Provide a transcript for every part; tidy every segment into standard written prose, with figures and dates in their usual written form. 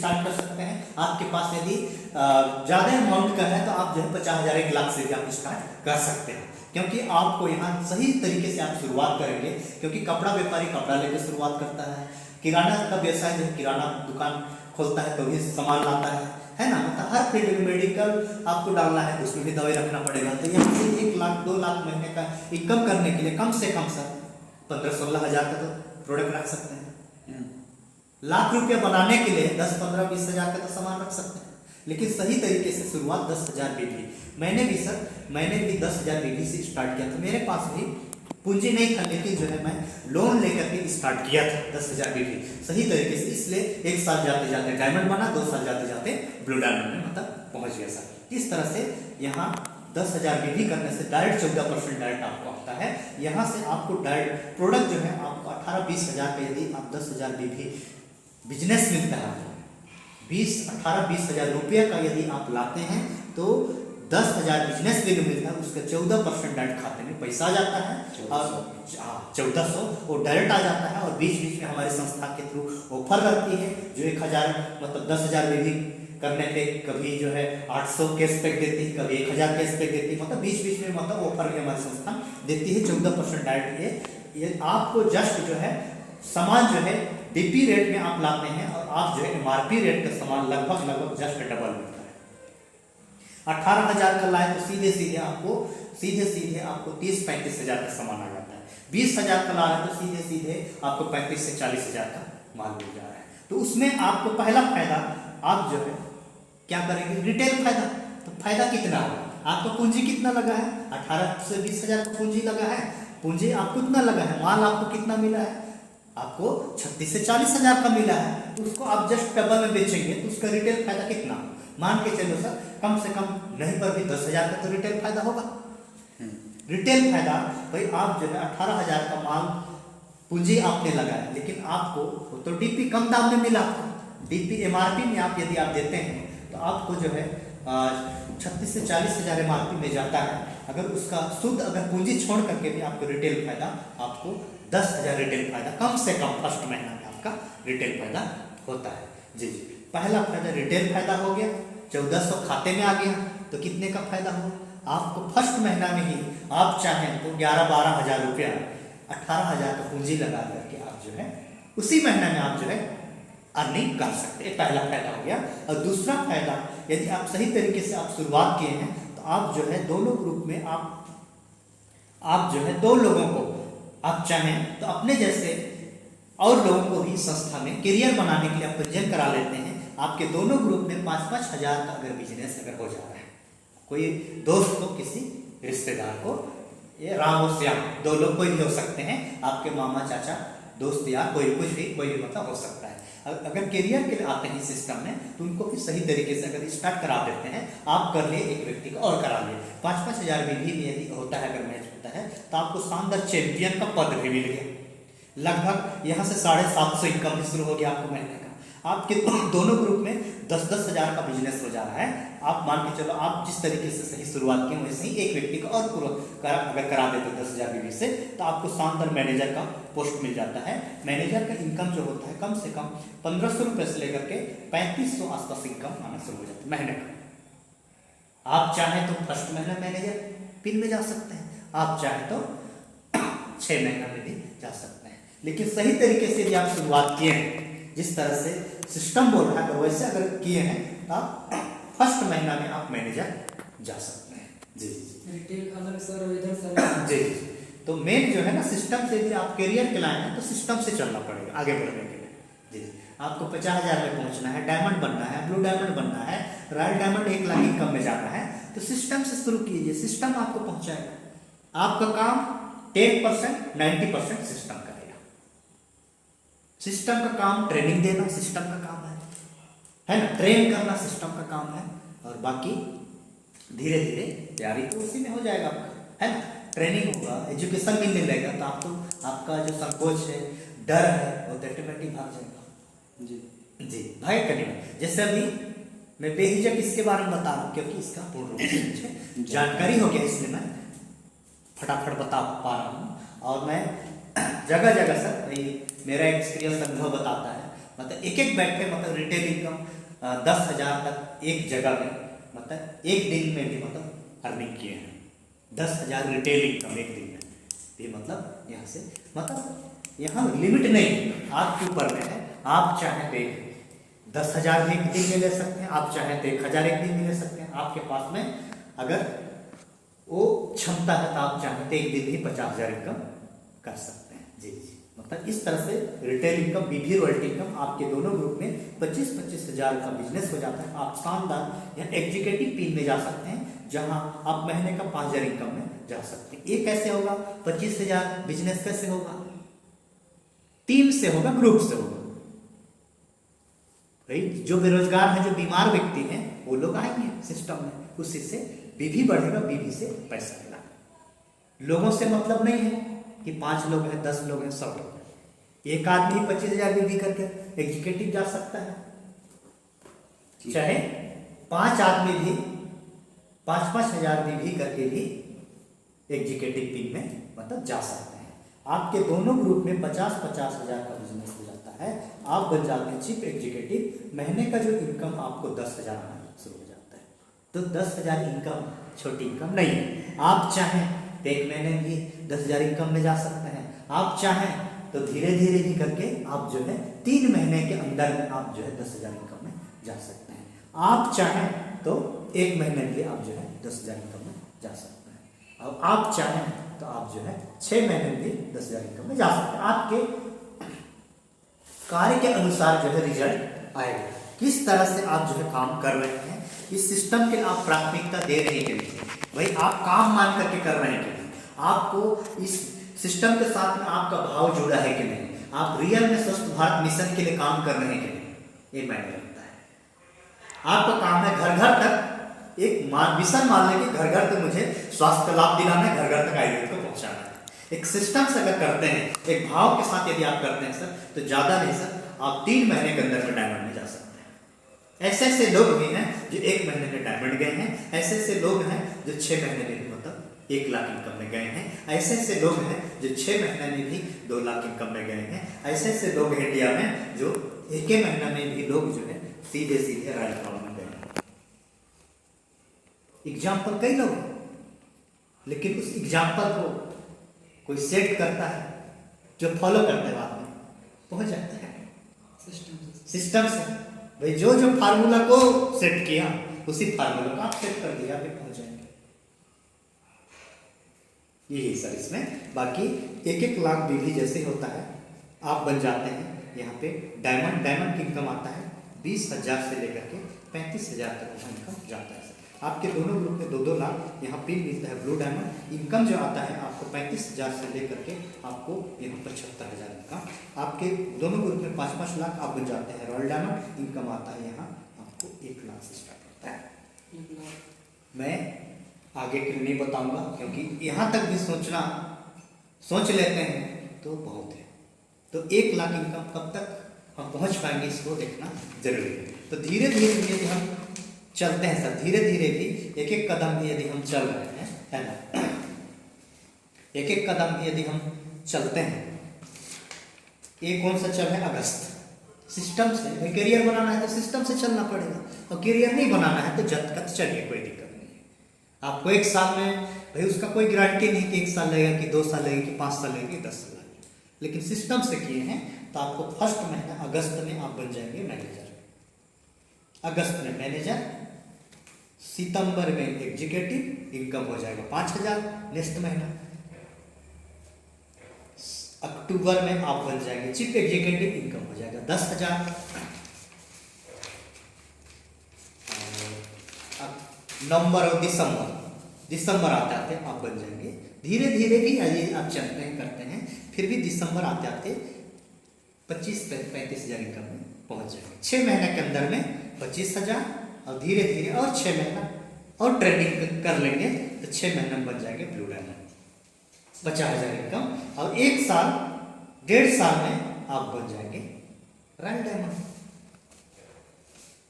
Start कर सकते हैं। आपके पास यदि ज़्यादा अमाउंट का है तो आप जो है 50,000 1 लाख से भी आप स्टार्ट कर सकते हैं, क्योंकि आपको यहाँ सही तरीके से आप शुरुआत करेंगे। क्योंकि कपड़ा व्यापारी कपड़ा लेकर शुरुआत करता है, किराना का व्यवसाय जो है किराना दुकान खोलता है तो भी सामान लाता है ना। मतलब हर फील्ड में मेडिकल आपको डालना है तो उसमें भी दवाई रखना पड़ेगा। तो यहाँ से 1 लाख 2 लाख महीने का इनकम करने के लिए कम से कम सर 15-16 हज़ार का तो प्रोडक्ट रख सकते हैं। लाख रुपया बनाने के लिए 10-15-20 हज़ार का तो सामान रख सकते हैं। लेकिन सही तरीके से शुरुआत 10,000 बीवी, मैंने भी 10,000 बीवी से स्टार्ट किया था। मेरे पास भी पूंजी नहीं था, लेकिन जो है मैं लोन लेकर के स्टार्ट किया था 10,000 बीवी सही तरीके से। इसलिए 1 साल जाते जाते डायमंड बना, 2 साल जाते जाते ब्लू डायमंड में मतलब पहुंच गया सर। इस तरह से यहाँ 10,000 बीवी करने से डायरेक्ट 14% डायरेक्ट आपको आता है। यहाँ से आपको डायरेक्ट प्रोडक्ट जो है आपको 18-20 हज़ार का यदि आप 10,000 बीवी बिजनेस मिलता है, 18-20 हज़ार रुपये का यदि आप लाते हैं तो 10,000 बिजनेस वैल्यू मिलता है, उसका 14% डायरेक्ट खाते में पैसा आ जाता है। और 1400 वो डायरेक्ट आ जाता है। और बीच बीच में हमारे संस्था के थ्रू ऑफर रहती है जो 1,000 मतलब 10,000 में भी करने पे कभी जो है 800 कैशबैक देती है, कभी 1,000 कैशबैक देती है। मतलब बीच बीच में मतलब ऑफर भी हमारी संस्था देती है 14% डायरेक्ट। ये आपको जस्ट जो है सामान जो है डीपी रेट में आप लाते हैं और आप जो है एमआरपी रेट का सामान लगभग जस्ट डबल मिलता है। 18,000 का लाए तो सीधे सीधे आपको 30-35 हज़ार का सामान आ जाता है। 20,000 का ला रहे तो सीधे सीधे आपको 35 से 40 हज़ार का माल मिल जा रहा है। तो उसमें आपको पहला फायदा आप जो है क्या करेंगे, रिटेल फायदा। तो फायदा कितना होगा, आपका पूंजी कितना लगा है, 18 से 20 हज़ार का पूंजी लगा है। पूंजी आपको कितना लगा है, माल आपको कितना मिला है, आपको 36 से 40 हज़ार का मिला है। तो उसको आप जस्ट डबल में बेचेंगे तो उसका रिटेल फायदा कितना, मान के चलो सर कम से कम नहीं पर भी 10,000 का तो रिटेल फायदा होगा। रिटेल फायदा भाई आप जो है 18,000 का माल पूंजी आपने लगाया, लेकिन आपको तो डीपी कम दाम में मिला। डीपी एमआरपी में आप यदि आप देते हैं तो आपको जो है 36 से 40 हज़ार एमआरपी में जाता है। अगर उसका शुद्ध अगर पूंजी छोड़ करके भी आपको रिटेल फायदा आपको 10,000 रिटेल फायदा कम से कम फर्स्ट महीना में आपका रिटेल फायदा होता है। जी पहला फायदा रिटेल फायदा हो गया, 1400 खाते में आ गया। तो कितने का फायदा हो, आपको फर्स्ट महीना में ही आप चाहें तो 11-12 हज़ार रुपया 18,000 का पूंजी लगा करके आप जो है उसी महीने में आप जो है अर्निंग कर सकते हैं। पहला फायदा हो गया। और दूसरा फायदा यदि आप सही तरीके से आप शुरुआत किए हैं तो आप जो है दोनों ग्रुप में आप जो है 2 लोगों को आप चाहें तो अपने जैसे और लोगों को भी संस्था में करियर बनाने के लिए आप पंजीयन करा लेते हैं। आपके दोनों ग्रुप में 5-5 हज़ार का अगर बिजनेस अगर हो जा रहा है, कोई दोस्त को किसी रिश्तेदार को, ये राम और श्याम 2 लोग कोई भी हो सकते हैं, आपके मामा चाचा दोस्त या कोई कुछ भी कोई भी मतलब हो सकता है। अगर करियर के लिए आते हैं सिस्टम में तो उनको भी सही तरीके से अगर स्टार्ट करा देते हैं, आप कर लिए एक व्यक्ति को और करा लिए 5-5 हज़ार भी यदि होता है, अगर मैच होता है तो आपको शानदार चैंपियन का पद भी मिल गया। लगभग यहाँ से 750 इनकम भी शुरू हो गया आपको महीने का। आपके दोनों ग्रुप में 10-10 हज़ार का बिजनेस हो जा रहा है। आप मान के चलो आप जिस तरीके से सही शुरुआत किए वैसे ही एक व्यक्ति को और अगर करा देते 10,000 बीवी से तो आपको शानदार मैनेजर का पोस्ट मिल जाता है। मैनेजर का इनकम जो होता है कम से कम 1,500 रुपये से लेकर के 3,500 आसपास इनकम आना शुरू हो जाता है महीने का। आप चाहें तो फर्स्ट महीना मैनेजर पिन में जा सकते हैं, आप चाहें तो 6 महीना में भी जा सकते हैं। लेकिन सही तरीके से यदि आप शुरुआत किए हैं, जिस तरह से सिस्टम बोल रहा है वैसे अगर किए हैं तो आप फर्स्ट महीना में आप मैनेजर जा सकते हैं। जी रिटेल अलग सर और इधर सर। जी तो मेन जो है ना सिस्टम से यदि आप करियर के लाए हैं तो सिस्टम से चलना पड़ेगा आगे बढ़ने के लिए। जी आपको 50,000 में पहुंचना है, डायमंड बनना है, ब्लू डायमंड बनना है, रॉयल डायमंड 1 लाख इनकम में जाना है तो सिस्टम से शुरू कीजिए, सिस्टम आपको पहुंचाएगा। आपका काम 10% 90% सिस्टम करेगा। सिस्टम का काम ट्रेनिंग देना सिस्टम का काम है ना, ट्रेन करना सिस्टम का काम है। और बाकी धीरे धीरे तैयारी तो उसी में हो जाएगा आपका, है ना। ट्रेनिंग होगा, एजुकेशन मिलने लगेगा तो आपको आपका जो संकोच है, डर है वो ऑटोमेटिक भाग जाएगा। जी भाई करिए। जैसे अभी मैं बेहिचक इसके बारे में बता रहा हूँ क्योंकि इसका पूर्ण रूप से मुझे जानकारी हो गया, इसलिए मैं फटाफट बता पा रहा हूँ। और मैं जगह जगह सर मेरा एक्सपीरियंस अनुभव बताता है, मतलब एक बेड पे मतलब रिटेल इनकम 10,000 तक एक जगह में मतलब एक दिन में भी मतलब अर्निंग किए हैं। 10,000 रिटेल इनकम एक दिन में भी मतलब यहाँ से मतलब यहाँ लिमिट नहीं है, आपके ऊपर में है। आप चाहे तो 10,000 भी एक दिन में ले सकते हैं, आप चाहे तो 1,000 एक दिन में ले सकते हैं। आपके पास में अगर वो क्षमता है तो आप चाहे तो एक दिन ही 50,000 इनकम कर सकते हैं। जी जी, मतलब इस तरह से रिटेल इनकम, बीबी रॉयल्टी इनकम आपके दोनों ग्रुप में 25-25 हज़ार का बिजनेस हो जाता है। आप शानदार या एग्जीक्यूटिव टीम में जा सकते हैं, जहां आप महीने का 5,000 इनकम में जा सकते हैं। ये कैसे होगा? 25,000 बिजनेस कैसे होगा? टीम से होगा, ग्रुप से होगा। भाई जो बेरोजगार है, जो बीमार व्यक्ति हैं, वो लोग आएंगे सिस्टम में, उसी से बीबी बढ़ेगा, बीबी से पैसा मिला। लोगों से मतलब नहीं है कि 5 लोग हैं, 10 लोग हैं, 100 लोग हैं। एक आदमी 25,000 बीबी करके एग्जीक्यूटिव जा सकता है, चाहे 5 आदमी भी 5-5 हज़ार बीबी करके भी एग्जीक्यूटिव टीम में मतलब जा सकते हैं। आपके दोनों ग्रुप में 50-50 हज़ार का बिजनेस हो जाता है। आप बन जाते हैं चीफ एग्जीक्यूटिव। महीने का जो इनकम आपको 10,000 आना शुरू हो जाता है। तो 10,000 इनकम छोटी इनकम नहीं है। आप चाहें तो एक महीने भी 10,000 इनकम में जा सकते हैं। आप चाहें तो धीरे धीरे भी करके आप जो है 3 महीने के अंदर में आप जो है 10,000 इनकम में जा सकते हैं। आप चाहें तो 1 महीने के लिए आप जो है 10,000 इनकम में जा सकते हैं। अब आप चाहें तो आप जो है 6 महीने में भी 10,000 इनकम में जा सकते हैं। आपके कार्य के अनुसार जो है रिजल्ट आएगा। किस तरह से आप जो है काम कर रहे हैं, इस सिस्टम के आप प्राथमिकता दे रहे हैं कि नहीं। भाई आप काम मान करके कर रहे हैं कि नहीं, आपको इस सिस्टम के साथ में आपका भाव जुड़ा है कि नहीं, आप रियल में स्वच्छ भारत मिशन के लिए काम कर रहे हैं कि नहीं, ये मायने रखता है। आपका काम है घर घर तक एक मिशन मान लें कि घर घर तक मुझे स्वास्थ्य का लाभ दिलाना है, घर घर तक आयुर्वेद को पहुंचाना है। एक सिस्टम से अगर करते हैं, एक भाव के साथ यदि आप करते हैं सर, तो ज्यादा नहीं सर, आप 3 महीने के अंदर में डायमंड में जा सकते हैं। ऐसे ऐसे लोग भी हैं जो 1 महीने में डायमंड गए हैं, ऐसे ऐसे लोग हैं जो 6 महीने में भी मतलब 1 लाख इनकम में गए हैं, ऐसे ऐसे लोग हैं जो 6 महीने में भी 2 लाख इनकम में गए हैं, ऐसे ऐसे लोग हैं इंडिया में जो 1 महीने में भी लोग जो है सीधे सीधे राजभवन में गए हैं। एग्जाम्पल कई लोग हैं, लेकिन उस एग्जाम्पल को कोई सेट करता है, जो फॉलो करते हैं बाद में पहुंच जाता है सिस्टम से। भाई जो जो फार्मूला को सेट किया उसी फार्मूला को आप सेट कर दिया, फिर पहुंच जाएंगे। यही सर इसमें बाकी 1-1 लाख बीवी जैसे होता है, आप बन जाते हैं यहाँ पे डायमंड की इनकम आता है 20,000 से लेकर के 35,000 तक इनकम जाता है। आपके दोनों ग्रुप में 2-2 लाख यहाँ पिन मिलता है ब्लू डायमंड। इनकम जो आता है आपको 35,000 से लेकर के आपको यहाँ 75,000 इनकम। आपके दोनों ग्रुप में 5-5 लाख आप बन जाते हैं रॉयल डायमंड। इनकम आता है यहाँ आपको 1 लाख से स्टार्ट होता है। मैं आगे के नहीं बताऊंगा, क्योंकि यहाँ तक भी सोच लेते हैं तो बहुत है। तो 1 लाख इनकम कब तक हम पहुँच पाएंगे, इसको देखना जरूरी है। तो धीरे धीरे यदि हम चलते हैं सर, धीरे धीरे भी 1-1 कदम भी यदि हम चल रहे हैं, है ना, 1-1 कदम भी यदि हम चलते हैं। ये कौन सा चल है? अगस्त। सिस्टम से भाई करियर बनाना है तो सिस्टम से चलना पड़ेगा, और करियर नहीं बनाना है तो जब तक चलिए, कोई दिक्कत नहीं है। आपको 1 साल में भाई उसका कोई गारंटी नहीं कि 1 साल लगेगा, कि 2 साल लगेगा, कि 5 साल लगेगा, कि 10 साल लगेगा, लेकिन सिस्टम से किए हैं तो आपको फर्स्ट महीना अगस्त में आप बन जाएंगे मैनेजर। अगस्त में मैनेजर, सितंबर में एग्जीक्यूटिव, इनकम हो जाएगा 5,000 नेक्स्ट महीना। अक्टूबर में आप बन जाएंगे चीफ एग्जीक्यूटिव, इनकम हो जाएगा 10,000। नवंबर और दिसंबर आते आते आप बन जाएंगे। धीरे धीरे भी आइए आप चलते हैं करते हैं, फिर भी दिसंबर आते आते 25-35,000 इनकम में पहुंच जाएंगे। 6 महीने के अंदर में 25,000, और धीरे धीरे और 6 महीना और ट्रेनिंग कर लेंगे तो 6 महीने में बन जाएंगे ब्लू डायमंड, 50,000 इनकम। और 1 साल 1.5 साल में आप बन जाएंगे रॉयल डायमंड।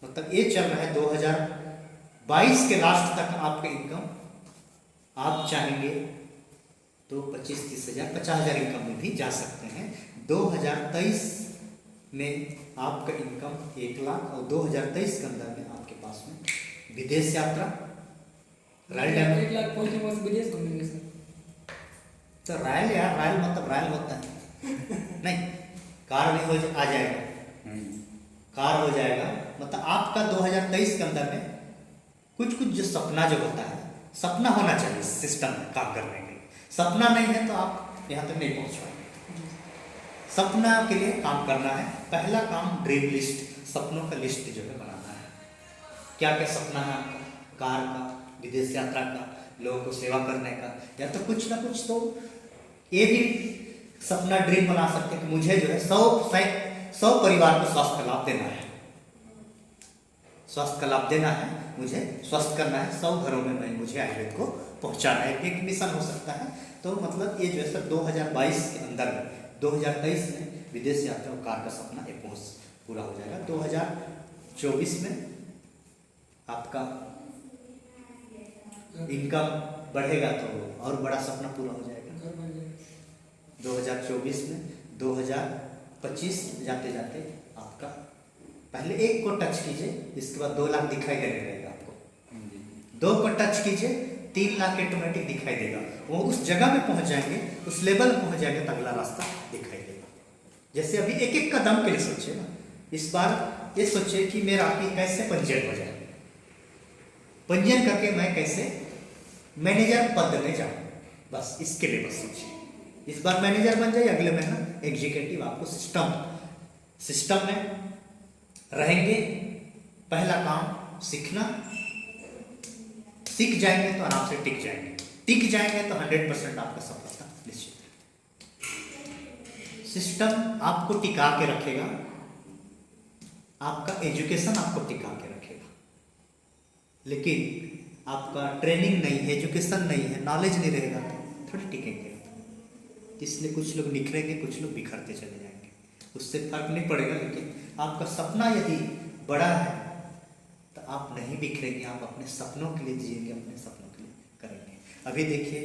मतलब ये चल रहा है 2022 के लास्ट तक आपका इनकम। आप चाहेंगे तो 25-30,000 50,000 इनकम में भी जा सकते हैं। 2023 में आपका इनकम 1 लाख और 2023 के अंदर में आपके पास में विदेश यात्रा रॉयल डायमंड। 1 लाख पहुंचे वहां से विदेश घूमेंगे सर। तो रॉयल यार, रॉयल मतलब रॉयल होता है नहीं, कार भी आ जाएगा, कार हो जाएगा। मतलब आपका 2023 के अंदर में कुछ कुछ जो सपना जो होता है, सपना होना चाहिए सिस्टम में काम करने के लिए। सपना नहीं है तो आप यहाँ तक नहीं पहुँच पाएंगे। सपना के लिए काम करना है। पहला काम ड्रीम लिस्ट, सपनों का लिस्ट जो है बनाना है। क्या क्या सपना है आपका, कार का, विदेश यात्रा का, लोगों को सेवा करने का, या तो कुछ ना कुछ तो ये भी सपना ड्रीम बना सकते हैं कि मुझे जो है 100 परिवार को स्वास्थ्य का लाभ देना है, स्वास्थ्य का लाभ देना है, मुझे स्वस्थ करना है, 100 घरों में मैं मुझे आयुर्वेद को पहुंचाना है। एक मिशन हो सकता है। तो मतलब ये जो है सर 2022 के अंदर में, 2023 में विदेश यात्रा और कार का सपना एक पूरा हो जाएगा। 2024 में आपका इनकम बढ़ेगा तो और बड़ा सपना पूरा हो जाएगा। घर बन जाएगा। 2024 में 2025 जाते जाते आपका पहले 1 को टच कीजिए, इसके बाद 2 लाख दिखाई देने लगेगा आपको। 2 को टच कीजिए, 3 लाख ऑटोमेटिक दिखाई देगा। वो उस जगह में पहुंच जाएंगे, उस लेवल में पहुंच जाएंगे तो अगला रास्ता दिखाई देगा। जैसे अभी एक एक कदम के लिए सोचिए ना, इस बार ये सोचिए कि मेरा ये कैसे पंजीयन हो जाए, पंजीयन करके मैं कैसे मैनेजर पद में जाऊं, बस इसके लिए बस सोचिए। इस बार मैनेजर बन जाए, अगले महीना एग्जीक्यूटिव। आपको सिस्टम में रहेंगे। पहला काम सीखना, सीख जाएंगे तो आराम से टिक जाएंगे, टिक जाएंगे तो 100% आपका सफलता निश्चित है। सिस्टम आपको टिका के रखेगा, आपका एजुकेशन आपको टिका के रखेगा। लेकिन आपका ट्रेनिंग नहीं है, एजुकेशन नहीं है, नॉलेज नहीं रहेगा तो थोड़ी टिकेंगे। इसलिए कुछ लोग निखरेंगे, कुछ लोग बिखरते चले जाएंगे, उससे फर्क नहीं पड़ेगा। लेकिन आपका सपना यदि बड़ा है तो आप नहीं बिखरेंगे, आप अपने सपनों के लिए जिएंगे, अपने सपनों के लिए करेंगे। अभी देखिए,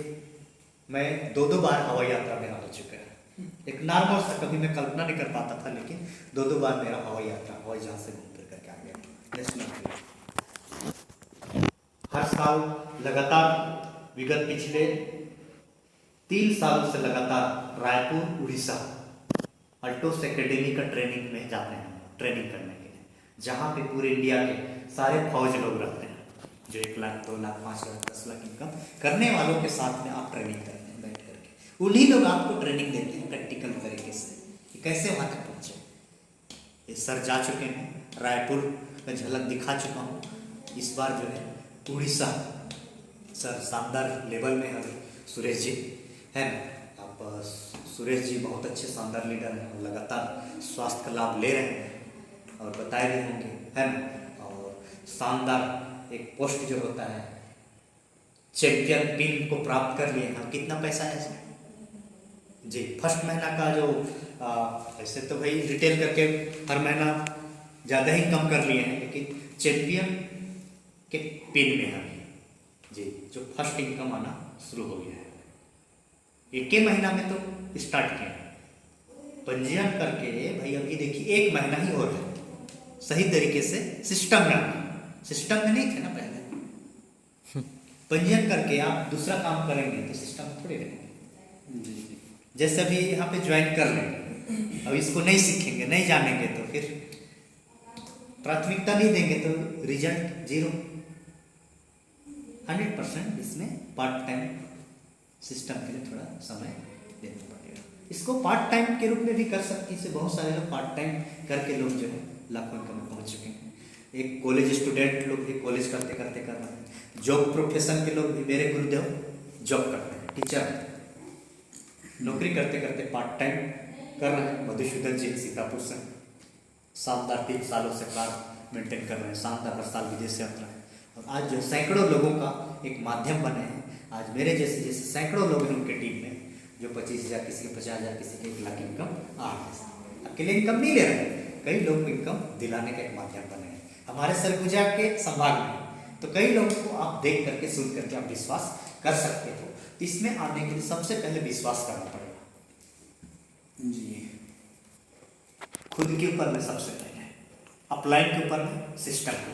मैं 2 बार हवाई यात्रा मेरा हो चुका है। एक नॉर्मल सा, कभी मैं कल्पना नहीं कर पाता था, लेकिन 2 बार मेरा हवाई यात्रा, हवाई जहाज से घूम फिर करके आ गया नेशनल। हर साल लगातार विगत पिछले 3 सालों से लगातार रायपुर उड़ीसा अल्टोस एकेडमी का ट्रेनिंग में जाते हैं, ट्रेनिंग करने के लिए, जहाँ पे पूरे इंडिया के सारे फौज लोग रहते हैं, जो 1 लाख 2 लाख 5 लाख 10 लाख इनकम करने वालों के साथ में आप ट्रेनिंग करते हैं बैठ करके। उन्हीं लोग आपको ट्रेनिंग देते हैं प्रैक्टिकल तरीके से कि कैसे वहाँ तक पहुँचे। ये सर जा चुके हैं, रायपुर का झलक दिखा चुका हूँ। इस बार जो है उड़ीसा सर शानदार लेवल में है। सुरेश जी है ना, आप सुरेश जी बहुत अच्छे शानदार लीडर हैं, लगातार स्वास्थ्य का लाभ ले रहे हैं और बताए रहे होंगे, है ना। और शानदार एक पोस्ट जो होता है चैंपियन पिन को प्राप्त कर लिए हैं। कितना पैसा है इसमें जी? फर्स्ट महीना का जो ऐसे तो भाई रिटेल करके हर महीना ज़्यादा ही कम कर लिए हैं, लेकिन चैंपियन के पिन में है जी जो फर्स्ट इनकम आना शुरू हो गया है। 1 महीना में तो स्टार्ट किया पंजीयन करके भाई। अभी देखिए 1 महीना ही हो रहा है सही तरीके से सिस्टम में नहीं थे ना पहले। पंजीयन करके आप दूसरा काम करेंगे तो सिस्टम में थोड़ी रहेंगे। जैसे अभी यहाँ पे ज्वाइन कर लेंगे, अब इसको नहीं सीखेंगे, नहीं जानेंगे तो फिर प्राथमिकता नहीं देंगे तो रिजल्ट 0। 100% इसमें पार्ट टाइम सिस्टम के लिए थोड़ा समय देना पड़ेगा। इसको पार्ट टाइम के रूप में भी कर सकते हैं। बहुत सारे लोग पार्ट टाइम करके लोग जो है लाखों इनकम में पहुंच चुके हैं। एक कॉलेज स्टूडेंट लोग भी कॉलेज करते करते कर रहे हैं। जॉब प्रोफेशन के लोग भी, मेरे गुरुदेव जॉब करते हैं, टीचर नौकरी करते करते पार्ट टाइम कर रहे हैं। मधुसूदन जी सीतापुर से शानदार 3 सालों से कार मेंटेन कर रहे हैं, शानदार हर साल विदेश यात्रा है। और आज जो सैकड़ों लोगों का एक माध्यम बने हैं। आज मेरे जैसे सैकड़ों लोग हैं उनके टीम में, जो 25,000, किसी के 50,000, किसी के 1 लाख इनकम आ रहे हैं। अकेले इनकम नहीं ले रहे हैं, कई लोग को इनकम दिलाने का एक माध्यम बने हैं हमारे सरगुजा के संभाग में। तो कई लोगों को आप देख करके, सुन करके आप विश्वास कर सकते हो। तो इसमें आने के लिए सबसे पहले विश्वास करना पड़ेगा जी। खुद के ऊपर में सबसे पहले, अपलाइन के ऊपर में, सिस्टम के ऊपर।